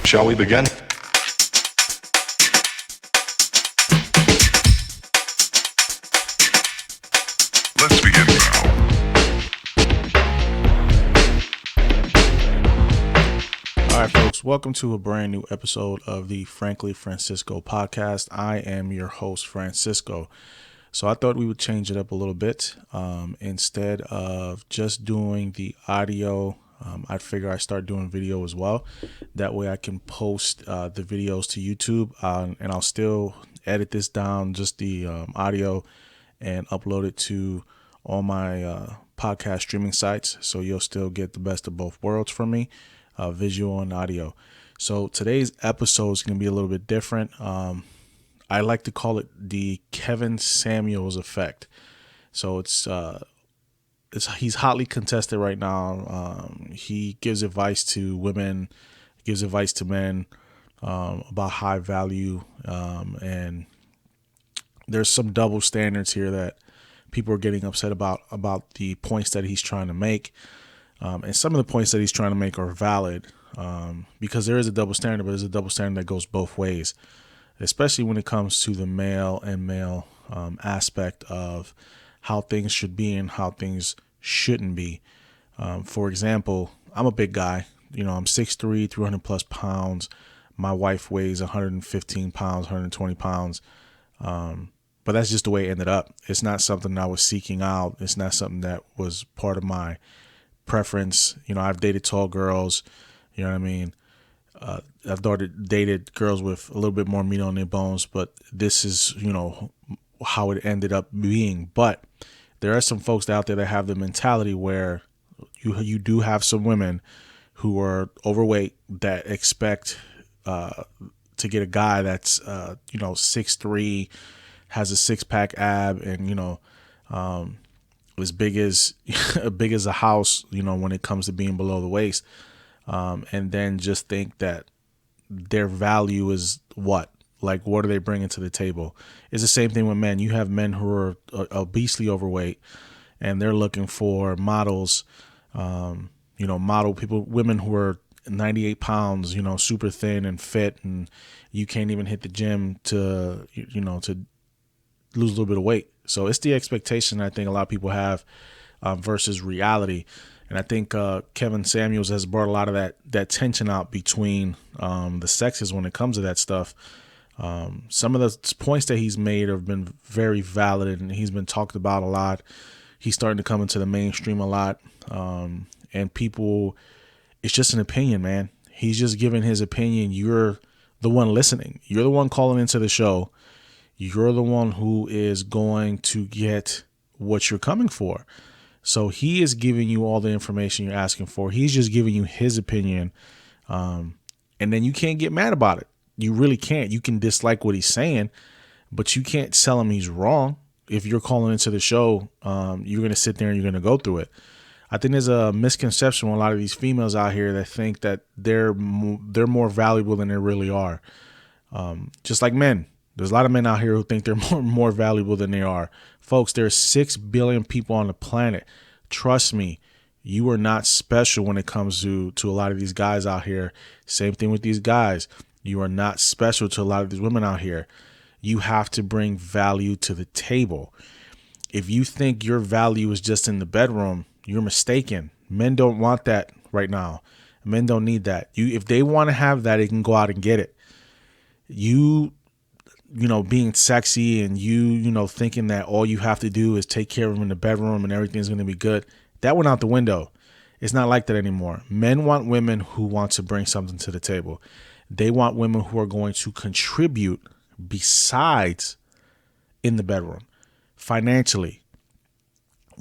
Shall we begin? Let's begin now. All right, folks, welcome to a brand new episode of the Frankly Francisco podcast. I am your host, Francisco. So I thought we would change it up a little bit. Instead of just doing the audio, I figure I start doing video as well. That way I can post the videos to YouTube, and I'll still edit this down, just the audio, and upload it to all my podcast streaming sites. So you'll still get the best of both worlds from me, visual and audio. So today's episode is going to be a little bit different. I like to call it the Kevin Samuels effect. So he's hotly contested right now. He gives advice to women, gives advice to men about high value, and there's some double standards here that people are getting upset about the points that he's trying to make. And some of the points that he's trying to make are valid, because there is a double standard, but there's a double standard that goes both ways, especially when it comes to the male aspect of how things should be and how things shouldn't be. For example, I'm a big guy. I'm 6'3", 300 plus pounds. My wife weighs 115 pounds, 120 pounds. But that's just the way it ended up. It's not something I was seeking out. It's not something that was part of my preference. I've dated tall girls. You know what I mean? I've dated girls with a little bit more meat on their bones, but this is, how it ended up being. But there are some folks out there that have the mentality where you do have some women who are overweight that expect to get a guy that's 6'3", has a 6-pack ab, and as big as a house, when it comes to being below the waist, and then just think that their value is what are they bringing to the table? It's the same thing with men. You have men who are obesely overweight, and they're looking for models, model people, women who are 98 pounds, super thin and fit, and you can't even hit the gym to lose a little bit of weight. So it's the expectation I think a lot of people have versus reality. And I think Kevin Samuels has brought a lot of that tension out between the sexes when it comes to that stuff. Some of the points that he's made have been very valid, and he's been talked about a lot. He's starting to come into the mainstream a lot. And people, it's just an opinion, man. He's just giving his opinion. You're the one listening. You're the one calling into the show. You're the one who is going to get what you're coming for. So he is giving you all the information you're asking for. He's just giving you his opinion. And then you can't get mad about it. You really can't. You can dislike what he's saying, but you can't tell him he's wrong. If you're calling into the show, you're going to sit there and you're going to go through it. I think there's a misconception with a lot of these females out here that think that they're more valuable than they really are. Just like men. There's a lot of men out here who think they're more valuable than they are. Folks, there's 6 billion people on the planet. Trust me, you are not special when it comes to a lot of these guys out here. Same thing with these guys. You are not special to a lot of these women out here. You have to bring value to the table. If you think your value is just in the bedroom, you're mistaken. Men don't want that right now. Men don't need that. If they want to have that, they can go out and get it. Being sexy and thinking that all you have to do is take care of them in the bedroom and everything's going to be good. That went out the window. It's not like that anymore. Men want women who want to bring something to the table. They want women who are going to contribute besides in the bedroom, financially.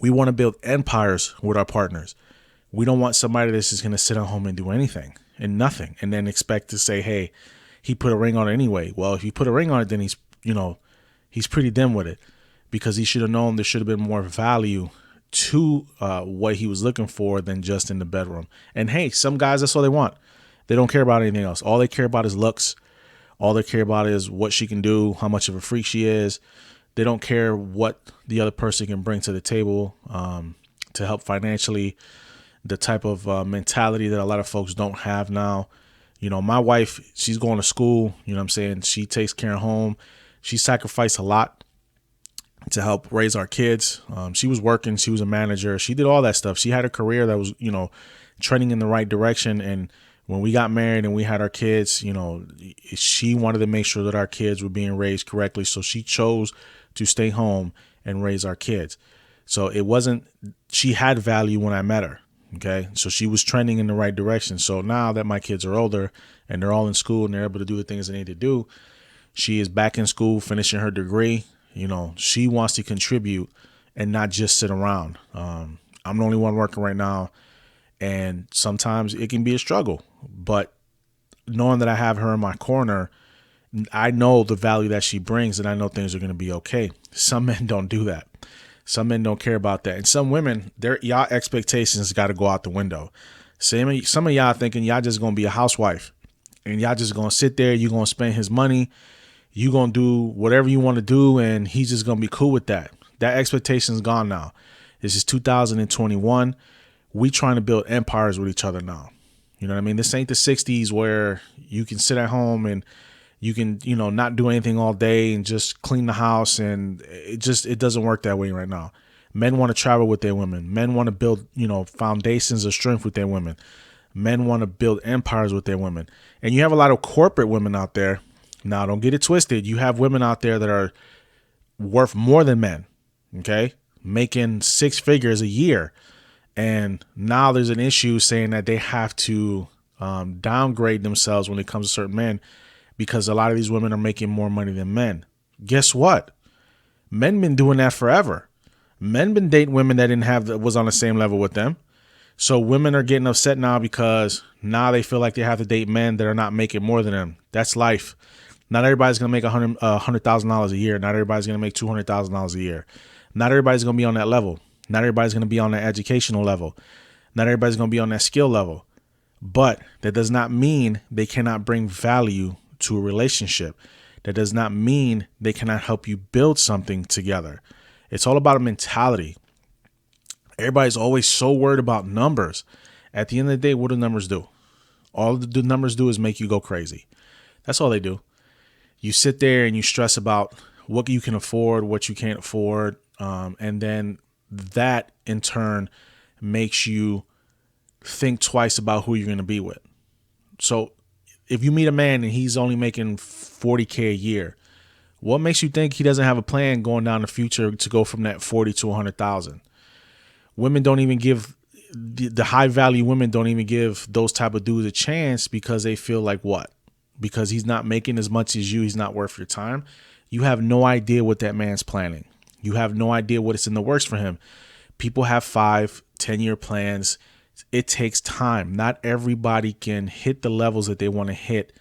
We want to build empires with our partners. We don't want somebody that's just going to sit at home and do anything and nothing and then expect to say, hey, he put a ring on it anyway. Well, if you put a ring on it, then he's pretty dim with it, because he should have known there should have been more value to what he was looking for than just in the bedroom. And hey, some guys, that's all they want. They don't care about anything else. All they care about is looks. All they care about is what she can do, how much of a freak she is. They don't care what the other person can bring to the table to help financially. The type of mentality that a lot of folks don't have now. My wife, she's going to school, you know what I'm saying? She takes care of home. She sacrificed a lot to help raise our kids. She was working. She was a manager. She did all that stuff. She had a career that was, trending in the right direction. And when we got married and we had our kids, she wanted to make sure that our kids were being raised correctly. So she chose to stay home and raise our kids. So she had value when I met her. Okay. So she was trending in the right direction. So now that my kids are older and they're all in school and they're able to do the things they need to do, she is back in school, finishing her degree. She wants to contribute and not just sit around. I'm the only one working right now, and sometimes it can be a struggle. But knowing that I have her in my corner, I know the value that she brings, and I know things are going to be okay. Some men don't do that. Some men don't care about that. And some women, y'all expectations got to go out the window. Some of y'all thinking y'all just going to be a housewife, and y'all just going to sit there. You're going to spend his money. You're going to do whatever you want to do, and he's just going to be cool with that. That expectation is gone now. This is 2021. We trying to build empires with each other now. You know what I mean? This ain't the 60s where you can sit at home and you can, not do anything all day and just clean the house. And it doesn't work that way right now. Men want to travel with their women. Men want to build, foundations of strength with their women. Men want to build empires with their women. And you have a lot of corporate women out there. Now, don't get it twisted. You have women out there that are worth more than men, okay, making 6 figures a year. And now there's an issue saying that they have to downgrade themselves when it comes to certain men because a lot of these women are making more money than men. Guess what? Men been doing that forever. Men been dating women that was on the same level with them. So women are getting upset now because now they feel like they have to date men that are not making more than them. That's life. Not everybody's going to make $100,000 a year. Not everybody's going to make $200,000 a year. Not everybody's going to be on that level. Not everybody's going to be on that educational level. Not everybody's going to be on that skill level. But that does not mean they cannot bring value to a relationship. That does not mean they cannot help you build something together. It's all about a mentality. Everybody's always so worried about numbers. At the end of the day, what do numbers do? All the numbers do is make you go crazy. That's all they do. You sit there and you stress about what you can afford, what you can't afford. And then that in turn makes you think twice about who you're going to be with. So if you meet a man and he's only making $40K a year, what makes you think he doesn't have a plan going down the future to go from that 40 to 100,000? Women don't even give the high value women don't even give those type of dudes a chance because they feel like what? Because he's not making as much as you, he's not worth your time. You have no idea what that man's planning. You have no idea what is in the works for him. People have 5-10-year plans. It takes time. Not everybody can hit the levels that they want to hit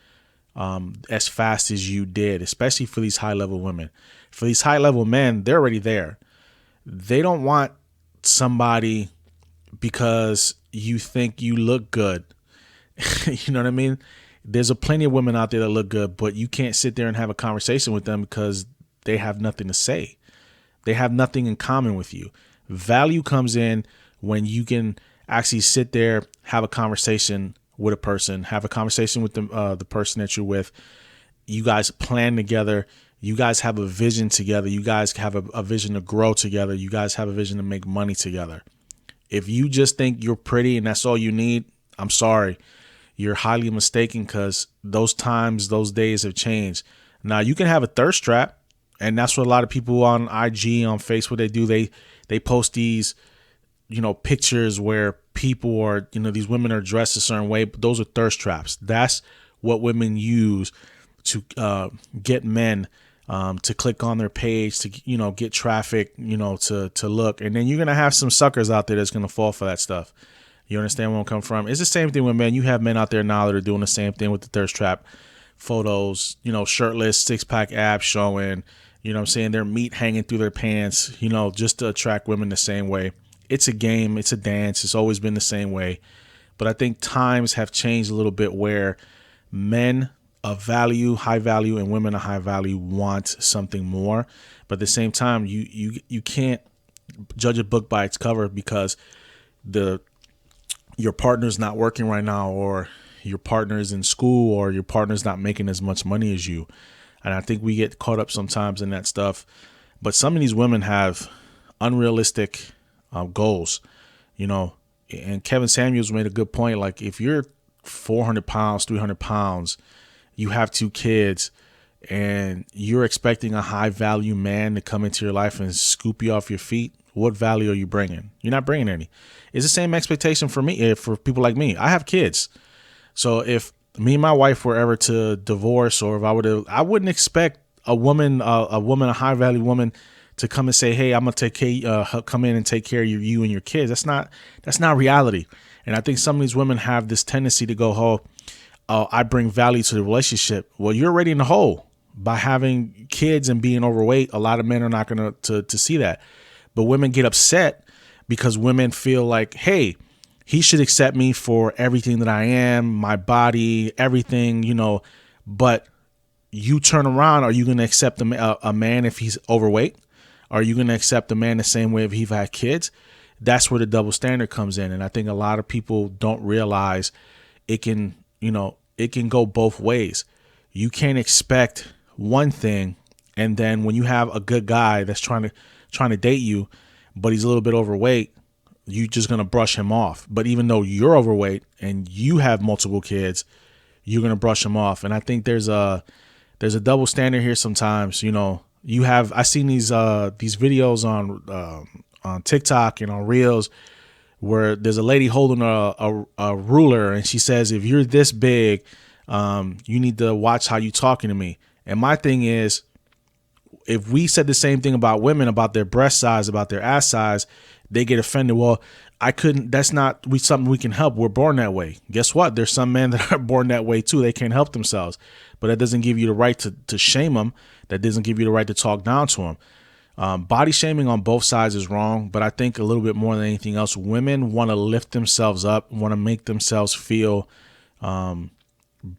as fast as you did, especially for these high level women. For these high level men, they're already there. They don't want somebody because you think you look good. You know what I mean? There's plenty of women out there that look good, but you can't sit there and have a conversation with them because they have nothing to say. They have nothing in common with you. Value comes in when you can actually sit there, have a conversation with a person, have a conversation with the person that you're with. You guys plan together. You guys have a vision together. You guys have a vision to grow together. You guys have a vision to make money together. If you just think you're pretty and that's all you need, I'm sorry. You're highly mistaken because those days have changed. Now, you can have a thirst trap, and that's what a lot of people on IG, on Facebook, they do. They post these, pictures where people are, these women are dressed a certain way, but those are thirst traps. That's what women use to get men to click on their page, to, get traffic, to look. And then you're going to have some suckers out there that's going to fall for that stuff. You understand where I'm coming from? It's the same thing with men. You have men out there now that are doing the same thing with the thirst trap photos, shirtless, 6-pack abs showing, their meat hanging through their pants, just to attract women the same way. It's a game. It's a dance. It's always been the same way. But I think times have changed a little bit where men of value, high value, and women of high value want something more. But at the same time, you can't judge a book by its cover because your partner's not working right now, or your partner's in school or your partner's not making as much money as you. And I think we get caught up sometimes in that stuff. But some of these women have unrealistic goals, you know. And Kevin Samuels made a good point. Like, if you're 400 pounds, 300 pounds, you have 2 kids, and you're expecting a high value man to come into your life and scoop you off your feet, what value are you bringing? You're not bringing any. It's the same expectation for me, for people like me. I have kids. So if me and my wife were ever to divorce, or if I wouldn't expect a woman, a high value woman, to come and say, "Hey, I'm gonna come in and take care of you and your kids." That's not reality. And I think some of these women have this tendency to go, I bring value to the relationship. Well, you're already in the hole by having kids and being overweight. A lot of men are not going to see that. But women get upset because women feel like, hey, he should accept me for everything that I am, my body, everything, you know. But you turn around, are you going to accept a man if he's overweight? Are you going to accept a man the same way if he's had kids? That's where the double standard comes in. And I think a lot of people don't realize it can go both ways. You can't expect one thing, and then when you have a good guy that's trying to date you, but he's a little bit overweight, you're just going to brush him off. But even though you're overweight and you have multiple kids, you're going to brush him off. And I think there's a double standard here sometimes. You know, I seen these videos on TikTok and on Reels where there's a lady holding a ruler, and she says, if you're this big, you need to watch how you talking to me. And my thing is, if we said the same thing about women, about their breast size, about their ass size, they get offended. Well, that's not something we can help. We're born that way. Guess what? There's some men that are born that way too. They can't help themselves. But that doesn't give you the right to shame them. That doesn't give you the right to talk down to them. Body shaming on both sides is wrong, but I think a little bit more than anything else, women want to lift themselves up, want to make themselves feel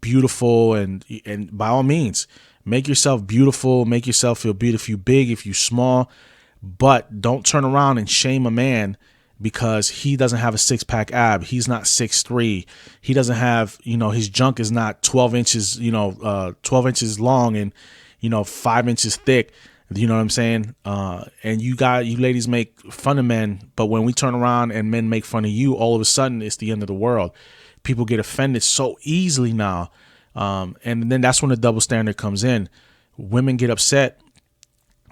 beautiful, and by all means, make yourself beautiful, make yourself feel beautiful. If you big, if you small, but don't turn around and shame a man because he doesn't have a 6-pack ab. He's not 6'3". He doesn't have, his junk is not 12 inches, 12 inches long and, 5 inches thick. You know what I'm saying? And you ladies make fun of men, but when we turn around and men make fun of you, all of a sudden it's the end of the world. People get offended so easily now. And then that's when the double standard comes in. Women get upset,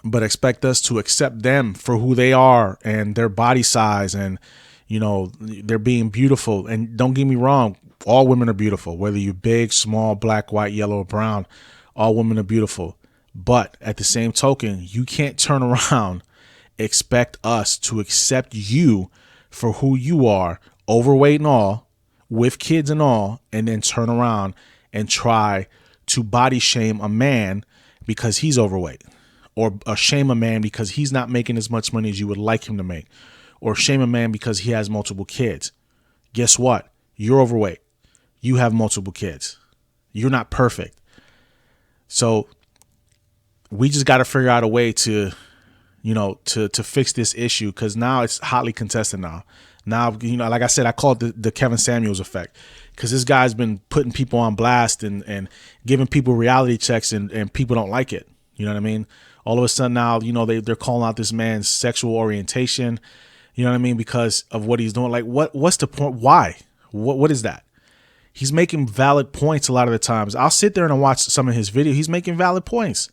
but expect us to accept them for who they are and their body size and, they're being beautiful. And don't get me wrong, all women are beautiful, whether you're big, small, black, white, yellow, or brown, all women are beautiful. But at the same token, you can't turn around, expect us to accept you for who you are, overweight and all, with kids and all, and then turn around and try to body shame a man because he's overweight, or shame a man because he's not making as much money as you would like him to make, or shame a man because he has multiple kids. Guess what? You're overweight. You have multiple kids. You're not perfect. So we just got to figure out a way to fix this issue, because now it's hotly contested now. Now, like I said, I call it the Kevin Samuels effect, because this guy's been putting people on blast and giving people reality checks, and people don't like it. You know what I mean? All of a sudden now, they're calling out this man's sexual orientation, you know what I mean? Because of what he's doing. Like, what's the point? Why? What is that? He's making valid points a lot of the times. I'll sit there and watch some of his video. He's making valid points.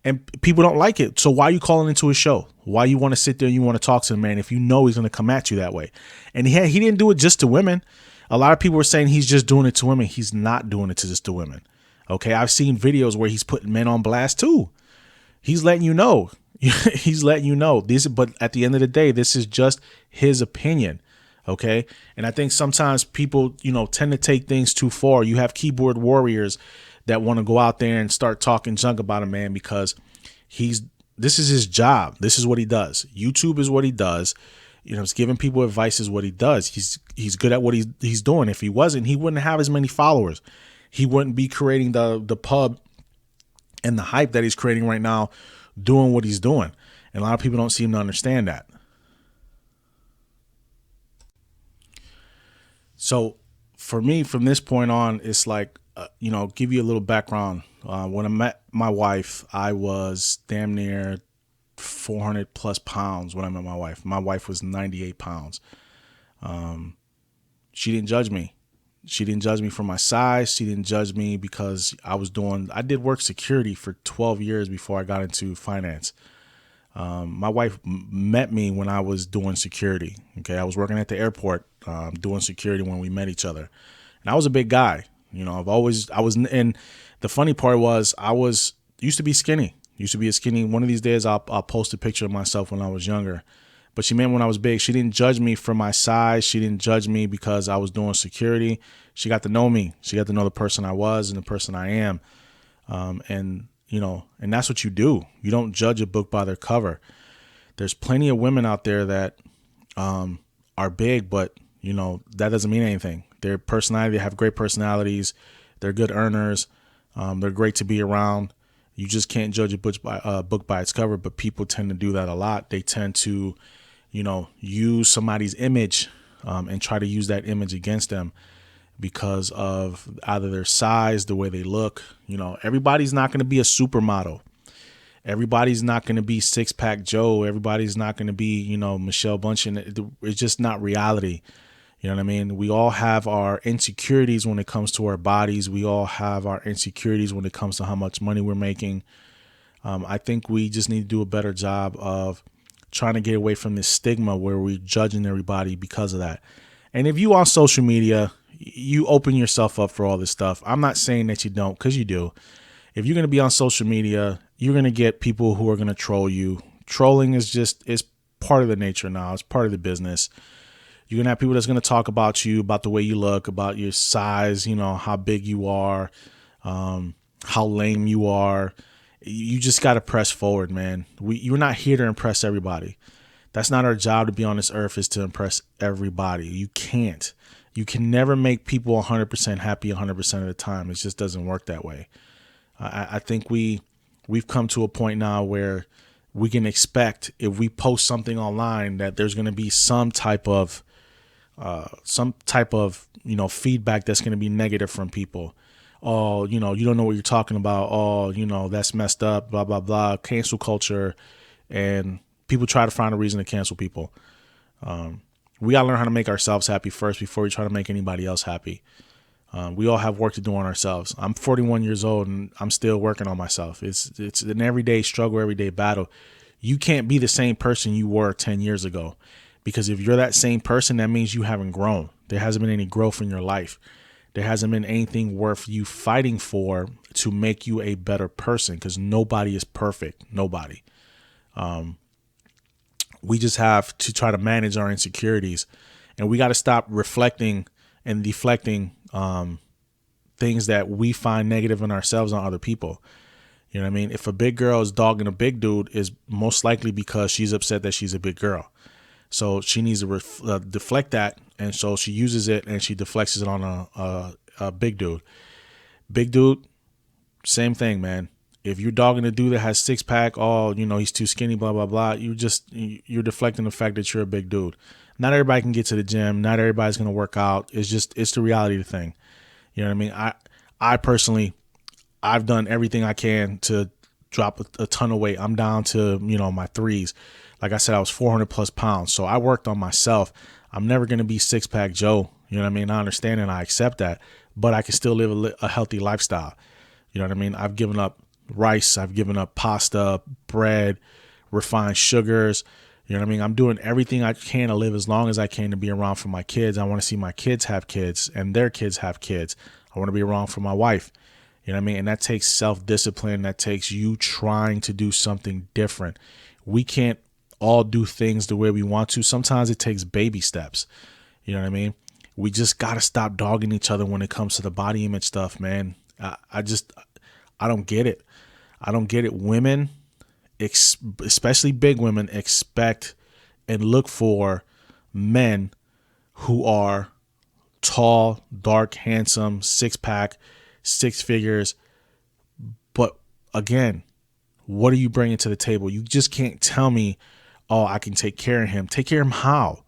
And people don't like it. So why are you calling into his show? Why you want to sit there and you want to talk to the man if you know he's going to come at you that way? And he didn't do it just to women. A lot of people were saying he's just doing it to women. He's not doing it to just to women. Okay, I've seen videos where he's putting men on blast too. He's letting you know. He's letting you know. But at the end of the day, this is just his opinion. Okay, and I think sometimes people, tend to take things too far. You have keyboard warriors that want to go out there and start talking junk about a man because this is his job. This is what he does. YouTube is what he does. It's giving people advice is what he does. He's good at what he's doing. If he wasn't, he wouldn't have as many followers. He wouldn't be creating the pub and the hype that he's creating right now, doing what he's doing. And a lot of people don't seem to understand that. So for me, from this point on, it's like, give you a little background. When I met my wife, I was damn near 400 plus pounds when I met my wife. My wife was 98 pounds. She didn't judge me. She didn't judge me for my size. She didn't judge me because I did work security for 12 years before I got into finance. My wife met me when I was doing security. Okay. I was working at the airport, doing security when we met each other. And I was a big guy. And the funny part was used to be skinny. Used to be a skinny. One of these days I'll post a picture of myself when I was younger. But she met when I was big. She didn't judge me for my size. She didn't judge me because I was doing security. She got to know me. She got to know the person I was and the person I am. And that's what you do. You don't judge a book by their cover. There's plenty of women out there that are big, but that doesn't mean anything. Their personality, they have great personalities. They're good earners. They're great to be around. You just can't judge a book by its cover, but people tend to do that a lot. They tend to, use somebody's image and try to use that image against them because of either their size, the way they look. Everybody's not going to be a supermodel. Everybody's not going to be six-pack Joe. Everybody's not going to be, Michelle Bunchen. It's just not reality. You know what I mean? We all have our insecurities when it comes to our bodies. We all have our insecurities when it comes to how much money we're making. I think we just need to do a better job of trying to get away from this stigma where we're judging everybody because of that. And if you on social media, you open yourself up for all this stuff. I'm not saying that you don't, because you do. If you're going to be on social media, you're going to get people who are going to troll you. Trolling is part of the nature now. It's part of the business. You're going to have people that's going to talk about you, about the way you look, about your size, how big you are, how lame you are. You just got to press forward, man. You're not here to impress everybody. That's not our job to be on this earth, is to impress everybody. You can't. You can never make people 100% happy 100% of the time. It just doesn't work that way. I think we've come to a point now where we can expect, if we post something online, that there's going to be some type of feedback that's going to be negative from people. Oh, you don't know what you're talking about. Oh, that's messed up, blah, blah, blah. Cancel culture. And people try to find a reason to cancel people. We got to learn how to make ourselves happy first before we try to make anybody else happy. We all have work to do on ourselves. I'm 41 years old and I'm still working on myself. It's an everyday struggle, everyday battle. You can't be the same person you were 10 years ago, because if you're that same person, that means you haven't grown. There hasn't been any growth in your life. There hasn't been anything worth you fighting for to make you a better person, because nobody is perfect. Nobody. We just have to try to manage our insecurities, and we got to stop reflecting and deflecting things that we find negative in ourselves on other people. You know what I mean? If a big girl is dogging a big dude, is most likely because she's upset that she's a big girl. So she needs to deflect that, and so she uses it and she deflects it on a big dude. Big dude, same thing, man. If you're dogging a dude that has six pack, he's too skinny, blah blah blah. You're deflecting the fact that you're a big dude. Not everybody can get to the gym. Not everybody's gonna work out. It's the reality of the thing. You know what I mean? I personally, I've done everything I can to drop a ton of weight. I'm down to my threes. Like I said, I was 400 plus pounds. So I worked on myself. I'm never going to be six pack Joe. You know what I mean? I understand and I accept that, but I can still live a healthy lifestyle. You know what I mean? I've given up rice. I've given up pasta, bread, refined sugars. You know what I mean? I'm doing everything I can to live as long as I can to be around for my kids. I want to see my kids have kids and their kids have kids. I want to be around for my wife. You know what I mean? And that takes self-discipline. That takes you trying to do something different. We can't all do things the way we want to. Sometimes it takes baby steps. You know what I mean? We just got to stop dogging each other when it comes to the body image stuff, man. I don't get it. I don't get it. Women, especially big women, expect and look for men who are tall, dark, handsome, six pack, six figures. But again, what are you bringing to the table? You just can't tell me, oh, I can take care of him. Take care of him how?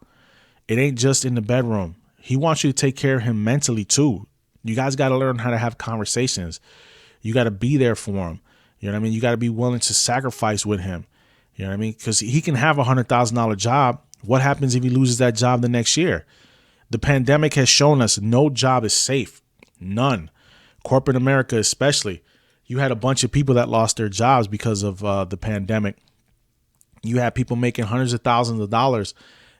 It ain't just in the bedroom. He wants you to take care of him mentally too. You guys got to learn how to have conversations. You got to be there for him. You know what I mean? You got to be willing to sacrifice with him. You know what I mean? Because he can have $100,000 job. What happens if he loses that job the next year? The pandemic has shown us no job is safe. None. Corporate America especially. You had a bunch of people that lost their jobs because of the pandemic. You had people making hundreds of thousands of dollars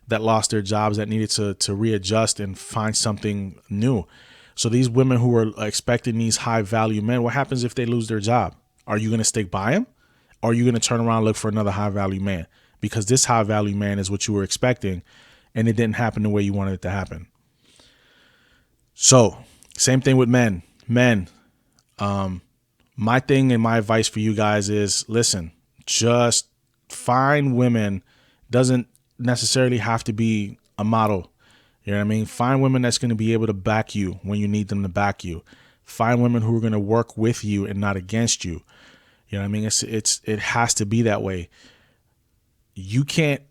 that lost their jobs, that needed to readjust and find something new. So these women who are expecting these high value men, what happens if they lose their job? Are you going to stick by him? Or are you going to turn around and look for another high value man? Because this high value man is what you were expecting, and it didn't happen the way you wanted it to happen. So same thing with men. My thing and my advice for you guys is, listen, just find women. Doesn't necessarily have to be a model. You know what I mean? Find women that's going to be able to back you when you need them to back you. Find women who are going to work with you and not against you. You know what I mean? It has to be that way. You can't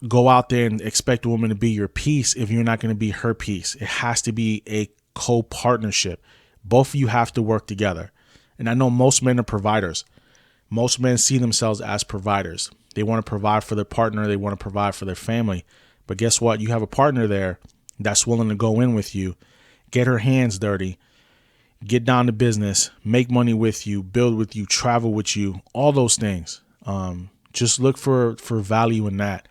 go out there and expect a woman to be your piece if you're not going to be her piece. It has to be a co-partnership. Both of you have to work together. And I know most men are providers. Most men see themselves as providers. They want to provide for their partner. They want to provide for their family. But guess what? You have a partner there that's willing to go in with you, get her hands dirty, get down to business, make money with you, build with you, travel with you, all those things. Just look for value in that.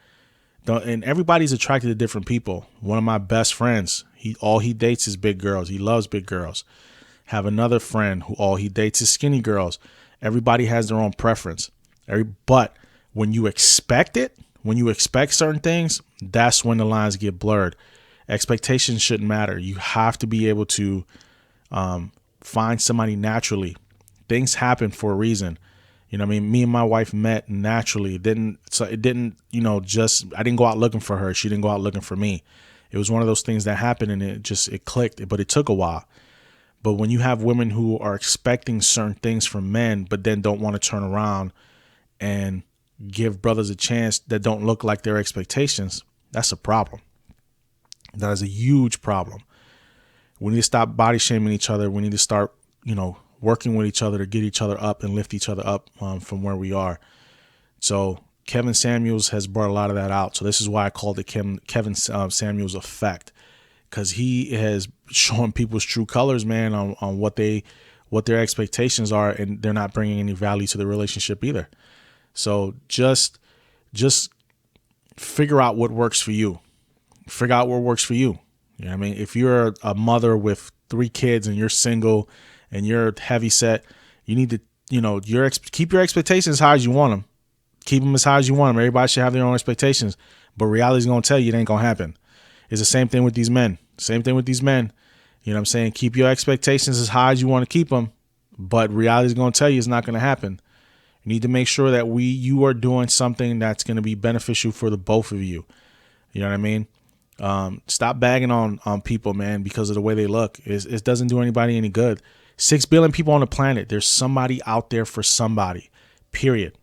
And everybody's attracted to different people. One of my best friends, all he dates is big girls. He loves big girls. Have another friend who all he dates is skinny girls. Everybody has their own preference. But when you expect it, when you expect certain things, that's when the lines get blurred. Expectations shouldn't matter. You have to be able to find somebody naturally. Things happen for a reason. You know what I mean? Me and my wife met naturally. I didn't go out looking for her. She didn't go out looking for me. It was one of those things that happened, and it clicked, but it took a while. But when you have women who are expecting certain things from men, but then don't want to turn around and give brothers a chance that don't look like their expectations, that's a problem. That is a huge problem. We need to stop body shaming each other. We need to start, working with each other to get each other up and lift each other up from where we are. So Kevin Samuels has brought a lot of that out. So this is why I called it Kevin Samuels effect, because he has shown people's true colors, man, on what their expectations are, and they're not bringing any value to the relationship either. So just figure out what works for you. Figure out what works for you. You know what I mean? If you're a mother with 3 kids and you're single and you're heavy set, you need to, keep your expectations as high as you want them. Keep them as high as you want them. Everybody should have their own expectations, but reality's going to tell you it ain't going to happen. It's the same thing with these men. Same thing with these men. You know what I'm saying? Keep your expectations as high as you want to keep them, but reality's going to tell you it's not going to happen. You need to make sure that you are doing something that's going to be beneficial for the both of you. You know what I mean? Stop bagging on people, man, because of the way they look. It doesn't do anybody any good. 6 billion people on the planet. There's somebody out there for somebody, period.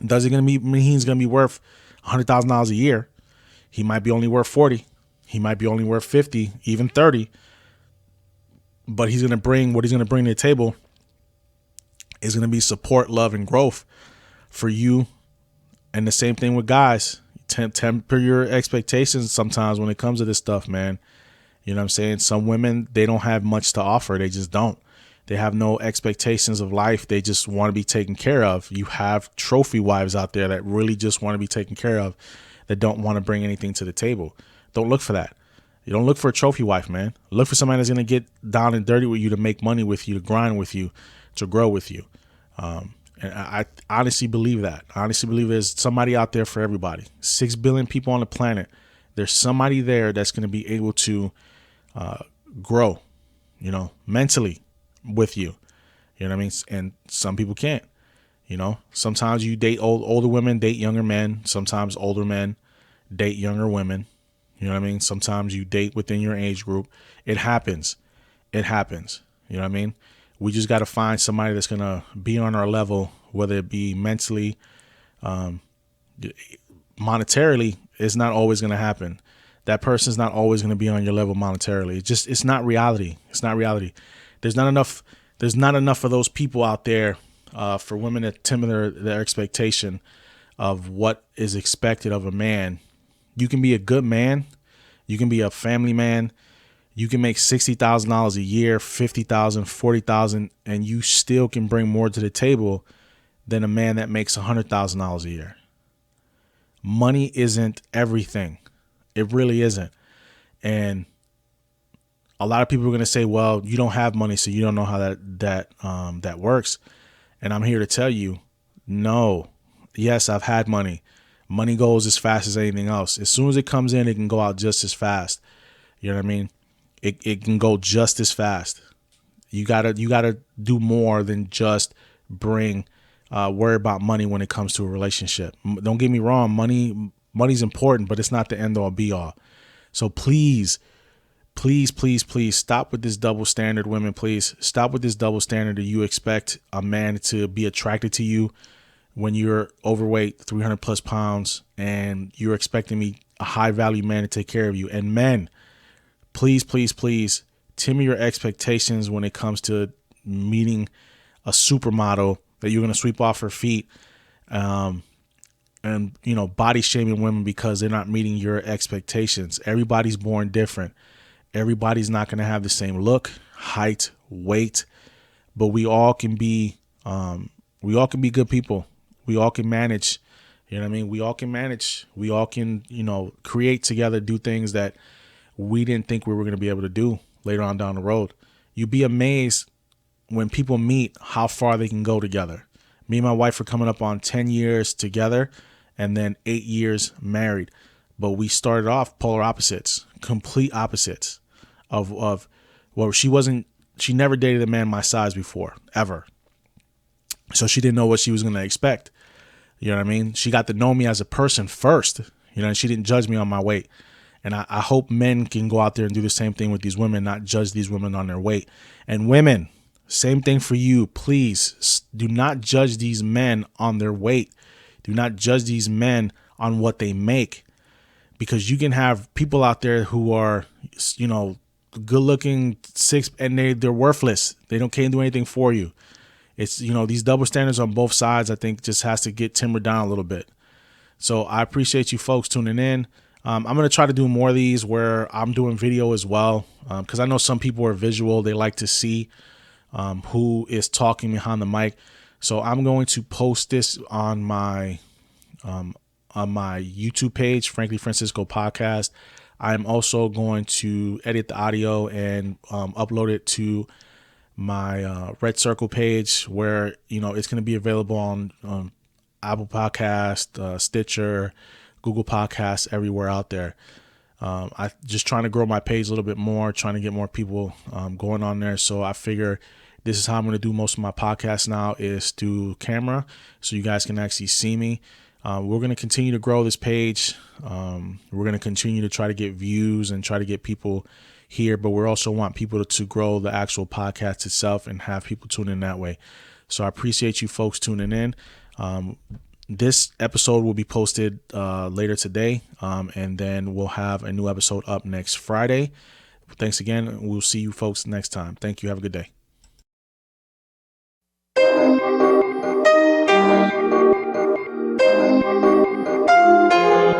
Does it mean he's going to be worth $100,000 a year? He might be only worth 40. He might be only worth 50, even 30. But he's going to bring what he's going to bring to the table is going to be support, love, and growth for you. And the same thing with guys. Temper your expectations sometimes when it comes to this stuff, man. You know what I'm saying? Some women, they don't have much to offer. They just don't. They have no expectations of life. They just want to be taken care of. You have trophy wives out there that really just want to be taken care of, that don't want to bring anything to the table. Don't look for that. You don't look for a trophy wife, man. Look for somebody that's going to get down and dirty with you, to make money with you, to grind with you, to grow with you. And I honestly believe that. I honestly believe there's somebody out there for everybody. 6 billion people on the planet. There's somebody there that's going to be able to grow, mentally with you. You know what I mean? And some people can't. Sometimes you date older women, date younger men. Sometimes older men date younger women. You know what I mean? Sometimes you date within your age group. It happens. It happens. You know what I mean? We just got to find somebody that's going to be on our level, whether it be mentally, monetarily. It's not always going to happen. that person's not always going to be on your level monetarily. It's not reality. It's not reality. There's not enough of those people out there for women to temper their expectation of what is expected of a man. You can be a good man. You can be a family man. You can make $60,000 a year, $50,000, $40,000, and you still can bring more to the table than a man that makes $100,000 a year. Money isn't everything. It really isn't. And a lot of people are going to say, well, you don't have money, so you don't know how that works. And I'm here to tell you, no. Yes, I've had money. Money goes as fast as anything else. As soon as it comes in, it can go out just as fast. You know what I mean? It can go just as fast. You gotta do more than just worry about money when it comes to a relationship. Don't get me wrong, money's important, but it's not the end all be all. So please stop with this double standard, women. Please stop with this double standard that you expect a man to be attracted to you when you're overweight, 300 plus pounds, and you're expecting me, a high value man, to take care of you. And men, please temper your expectations when it comes to meeting a supermodel that you're going to sweep off her feet, and body shaming women because they're not meeting your expectations. Everybody's born different. Everybody's not going to have the same look, height, weight, but we all can be good people. We all can manage. You know what I mean? We all can manage. We all can, create together, do things that we didn't think we were going to be able to do later on down the road. You'd be amazed when people meet how far they can go together. Me and my wife are coming up on 10 years together and then 8 years married. But we started off polar opposites, complete opposites of well, she never dated a man my size before, ever. So she didn't know what she was going to expect. You know what I mean? She got to know me as a person first, and she didn't judge me on my weight. And I hope men can go out there and do the same thing with these women, not judge these women on their weight. And women, same thing for you. Please do not judge these men on their weight. Do not judge these men on what they make, because you can have people out there who are, good looking, and they're worthless. They can't do anything for you. It's, these double standards on both sides, I think, just has to get timbered down a little bit. So I appreciate you folks tuning in. I'm going to try to do more of these where I'm doing video as well, because I know some people are visual. They like to see who is talking behind the mic. So I'm going to post this on my YouTube page, Frankly Francisco Podcast. I'm also going to edit the audio and upload it to my Red Circle page, where it's going to be available on Apple Podcast, Stitcher, Google Podcasts, everywhere out there. I just trying to grow my page a little bit more, trying to get more people going on there. So I figure this is how I'm going to do most of my podcasts now, is through camera, so you guys can actually see me. We're going to continue to grow this page. We're going to continue to try to get views and try to get people here, but we also want people to grow the actual podcast itself and have people tune in that way. So I appreciate you folks tuning in. This episode will be posted later today, and then we'll have a new episode up next Friday. Thanks again. We'll see you folks next time. Thank you. Have a good day.